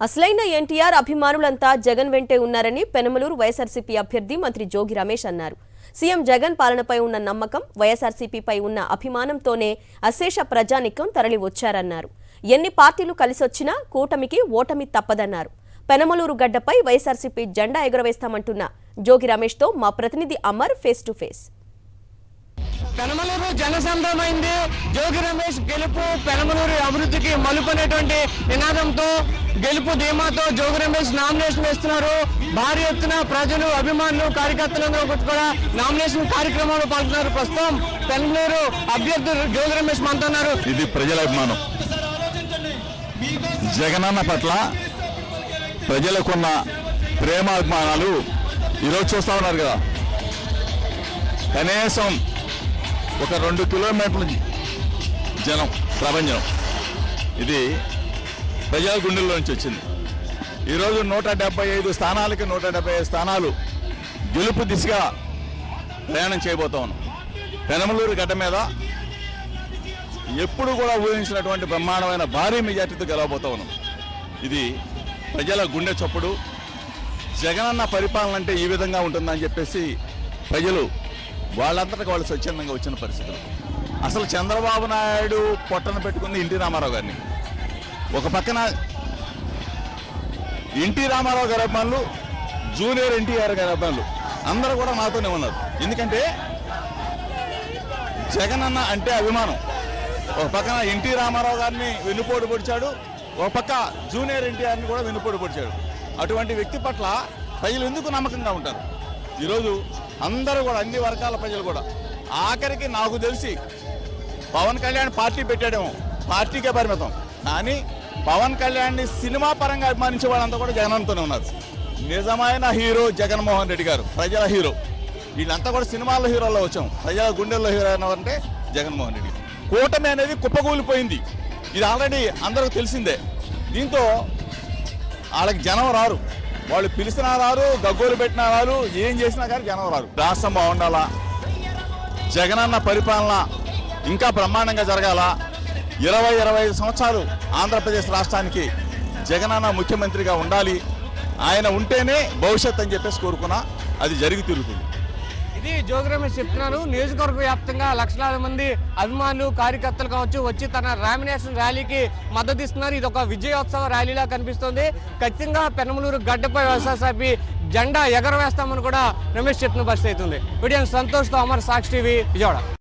అసలైన ఎన్టీఆర్ అభిమానులంతా జగన్ వెంటే ఉన్నారని పెనమలూరు వైఎస్ఆర్సీపీ అభ్యర్థి మంత్రి జోగి రమేష్ అన్నారు. సీఎం జగన్ పాలనపై ఉన్న నమ్మకం, వైఎస్ఆర్సీపీపై ఉన్న అభిమానంతోనే అశేష ప్రజానికం తరలి వచ్చారన్నారు. ఎన్ని పార్టీలు కలిసొచ్చినా కూటమికి ఓటమి తప్పదన్నారు. పెనమలూరు గడ్డపై వైఎస్ఆర్సీపీ జెండా ఎగురవేస్తామంటున్న జోగి రమేష్తో మా ప్రతినిధి Amar face to face. Penamaluru జనసంద్రమైంది. జోగి రమేష్ గెలుపు పెనమలూరు అభివృద్ధికి మలుపనేటువంటి నినాదంతో గెలుపు ధీమాతో జోగి రమేష్ నామినేషన్ వేస్తున్నారు. భారీ ఎత్తున ప్రజలు, అభిమానులు, కార్యకర్తలందరూ కూడా నామినేషన్ కార్యక్రమంలో పాల్గొన్నారు. ప్రస్తుతం పెనమలూరు అభ్యర్థి జోగి రమేష్ మనతోన్నారు. ఇది ప్రజల అభిమానం. జగనన్న పట్ల ప్రజలకున్న ప్రేమాభిమానాలు ఈరోజు చూస్తా ఉన్నారు కదా. కనీసం ఒక 2 కిలోమీటర్ల జనం, ప్రభంజనం ఇది ప్రజల గుండెల్లో నుంచి వచ్చింది. ఈరోజు 175 స్థానాలకి 175 స్థానాలు గెలుపు దిశగా ప్రయాణం చేయబోతా ఉన్నాం. పెనమలూరు గడ్డ మీద ఎప్పుడు కూడా ఊహించినటువంటి బ్రహ్మాండమైన భారీ మెజార్టీతో గెలవబోతా ఉన్నాం. ఇది ప్రజల గుండె చప్పుడు. జగనన్న పరిపాలన అంటే ఈ విధంగా ఉంటుందని చెప్పేసి ప్రజలు వాళ్ళంతటా వాళ్ళు స్వచ్ఛందంగా వచ్చిన పరిస్థితులు. అసలు చంద్రబాబు నాయుడు పొట్టన పెట్టుకుంది ఎన్టీ రామారావు గారిని. ఒక పక్కన ఎన్టీ రామారావు గారి అభిమానులు, జూనియర్ ఎన్టీఆర్ గారి అభిమానులు అందరూ కూడా నాతోనే ఉన్నారు. ఎందుకంటే జగనన్న అంటే అభిమానం. ఒక పక్కన ఎన్టీ రామారావు గారిని వెన్నుపోటు పొడిచాడు, ఒక పక్క జూనియర్ ఎన్టీఆర్ని కూడా వెన్నుపోటు పొడిచాడు. అటువంటి వ్యక్తి పట్ల ప్రజలు ఎందుకు నమ్మకంగా ఉంటారు? ఈరోజు అందరూ కూడా, అన్ని వర్గాల ప్రజలు కూడా, ఆఖరికి నాకు తెలిసి పవన్ కళ్యాణ్ పార్టీ పెట్టాడేమో, పార్టీకే పరిమితం. కానీ పవన్ కళ్యాణ్ని సినిమా పరంగా అభిమానించే వాళ్ళంతా కూడా జగన్తోనే ఉన్నారు. నిజమైన హీరో జగన్మోహన్ రెడ్డి గారు, ప్రజల హీరో. వీళ్ళంతా కూడా సినిమాల్లో హీరోల్లో వచ్చాం. ప్రజల గుండెల్లో హీరో అంటే జగన్మోహన్ రెడ్డి. కూటమి అనేది కుప్పకూలిపోయింది. ఇది ఆల్రెడీ అందరికీ తెలిసిందే. దీంతో వాళ్ళకి జనం రారు. వాళ్ళు పిలిచినా రారు, గగ్గోలు పెట్టినా రారు, ఏం చేసినా కానీ జనం రారు. రాష్ట్రం బాగుండాలా, జగనన్న పరిపాలన ఇంకా బ్రహ్మాండంగా జరగాల. 20-25 సంవత్సరాలు ఆంధ్రప్రదేశ్ రాష్ట్రానికి జగనన్న ముఖ్యమంత్రిగా ఉండాలి. ఆయన ఉంటేనే భవిష్యత్ అని చెప్పేసి కోరుకున్నా. అది జరిగి తిరుగుతుంది. ఇది జోగి రమేష్ చెప్తున్నారు. నియోజకవర్గ వ్యాప్తంగా లక్షలాది మంది అభిమానులు, కార్యకర్తలు కావచ్చు వచ్చి తన నామినేషన్ ర్యాలీకి మద్దతు ఇస్తున్నారు. ఇది ఒక విజయోత్సవ ర్యాలీలా కనిపిస్తోంది. ఖచ్చితంగా పెనమలూరు గడ్డపై వైఎస్ఆర్సీపీ జెండా ఎగరవేస్తామని కూడా రమేష్ చెప్పిన పరిస్థితి అవుతుంది. వీడియో సంతోష్తో అమర్, సాక్షి టీవీ, విజయవాడ.